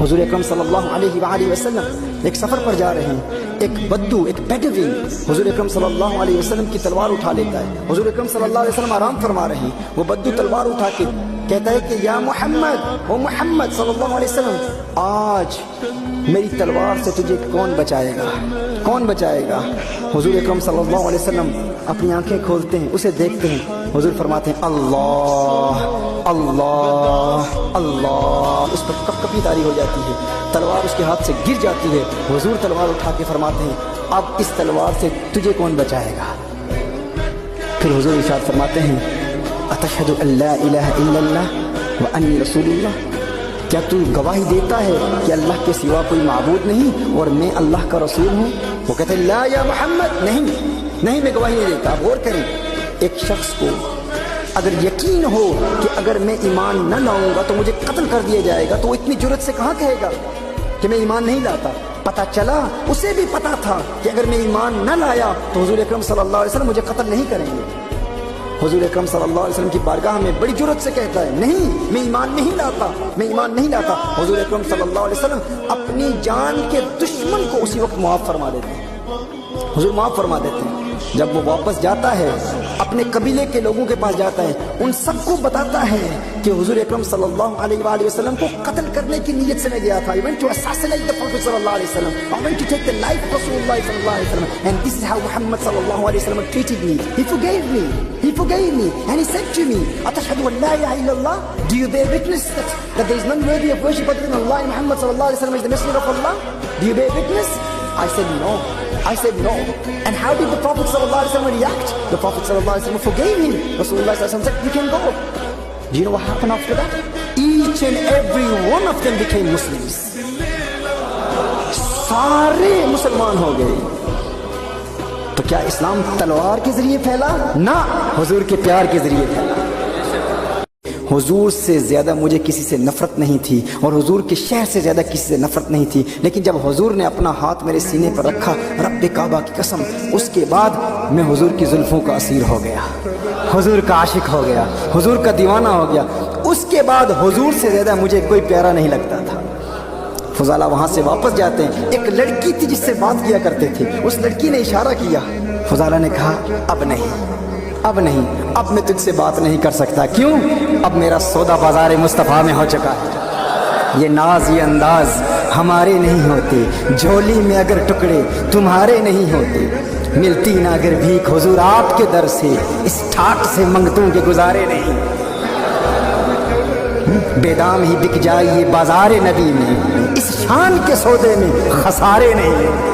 حضور اکرم صلی اللہ علیہ وآلہ وسلم ایک سفر پر جا رہے ہیں، ایک بدو، ایک بیڈوی حضور اکرم صلی اللہ علیہ وسلم کی تلوار اٹھا لیتا ہے۔ حضور اکرم صلی اللہ علیہ وسلم آرام فرما رہے ہیں، وہ بدو تلوار اٹھا کے کہتا ہے کہ یا محمد، او محمد صلی اللہ علیہ وسلم، آج میری تلوار سے تجھے کون بچائے گا، کون بچائے گا؟ حضور اکرم صلی اللہ علیہ وسلم اپنی آنکھیں کھولتے ہیں، اسے دیکھتے ہیں، حضور فرماتے ہیں اللہ اللہ اللہ، اس پر کپ کپی طاری ہو جاتی ہے، تلوار اس کے ہاتھ سے گر جاتی ہے۔ حضور تلوار اٹھا کے فرماتے ہیں اب اس تلوار سے تجھے کون بچائے گا؟ پھر حضور ارشاد فرماتے ہیں اتشہد ان لا الہ الا اللہ وانی رسول اللہ، کیا تو گواہی دیتا ہے کہ اللہ کے سوا کوئی معبود نہیں اور میں اللہ کا رسول ہوں؟ وہ کہتے ہیں لا یا محمد، نہیں نہیں، میں گواہی نہیں دیتا۔ آپ غور کریں، ایک شخص کو اگر یقین ہو کہ اگر میں ایمان نہ لاؤں گا تو مجھے قتل کر دیا جائے گا، تو وہ اتنی جرأت سے کہاں کہے گا کہ میں ایمان نہیں لاتا؟ پتہ چلا، اسے بھی پتا تھا کہ اگر میں ایمان نہ لایا تو حضور اکرم صلی اللہ علیہ وسلم مجھے قتل نہیں کریں گے۔ حضور اکرم صلی اللہ علیہ وسلم کی بارگاہ میں بڑی جرأت سے کہتا ہے نہیں، میں ایمان نہیں لاتا، میں ایمان نہیں لاتا۔ حضور اکرم صلی اللہ علیہ وسلم اپنی جان کے دشمن کو اسی وقت معاف فرما دیتے ہیں، حضور معاف فرما دیتے ہیں۔ جب وہ واپس جاتا ہے اپنے قبیلے کے لوگوں کے پاس جاتا ہے، ان سب کو بتاتا ہے کہ حضور اکرم صلی اللہ علیہ وآلہ وسلم کو قتل کرنے کی نیت سے میں گیا تھا۔ I went to assassinate the Prophet صلی اللہ علیہ وسلم. I went to take the life of Rasulullah صلی اللہ علیہ وسلم. And this is how Muhammad صلی اللہ علیہ وسلم treated me. He forgave me. He forgave me. And he said to me, أَتَشْهَدُ أَنْ لَا إِلَهَ إِلَّا اللَّهِ? Do you bear witness that there is none worthy of worship other than Allah, and Muhammad صلی اللہ علیہ وسلم is the messenger of Allah? Do you bear witness? I said no. I said no. And how did the Prophet sallallahu alaihi wasallam react? The Prophet sallallahu alaihi wasallam forgave him. Rasulullah sallallahu alaihi wasallam said, you can go. Do you know what happened after that? Each and every one of them became Muslims. سارے مسلمان ہو گئے۔ تو کیا اسلام تلوار کے ذریعے پھیلا؟ نہ، حضور کے پیار کے ذریعے پھیلا۔ حضور سے زیادہ مجھے کسی سے نفرت نہیں تھی، اور حضور کے شہر سے زیادہ کسی سے نفرت نہیں تھی، لیکن جب حضور نے اپنا ہاتھ میرے سینے پر رکھا، رب کعبہ کی قسم، اس کے بعد میں حضور کی زلفوں کا اسیر ہو گیا، حضور کا عاشق ہو گیا، حضور کا دیوانہ ہو گیا۔ اس کے بعد حضور سے زیادہ مجھے کوئی پیارا نہیں لگتا تھا۔ فضالہ وہاں سے واپس جاتے ہیں، ایک لڑکی تھی جس سے بات کیا کرتے تھے، اس لڑکی نے اشارہ کیا، فضالہ نے کہا اب نہیں، اب نہیں، اب میں تجھ سے بات نہیں کر سکتا۔ کیوں؟ اب میرا سودا بازار مصطفیٰ میں ہو چکا ہے۔ یہ ناز، یہ انداز ہمارے نہیں ہوتے، جھولی میں اگر ٹکڑے تمہارے نہیں ہوتے، ملتی نہ اگر بھیک حضور آپ کے در سے، اس ٹھاٹ سے منگتوں کے گزارے نہیں، بے دام ہی بک جائے یہ بازار نبی میں، اس شان کے سودے میں خسارے نہیں۔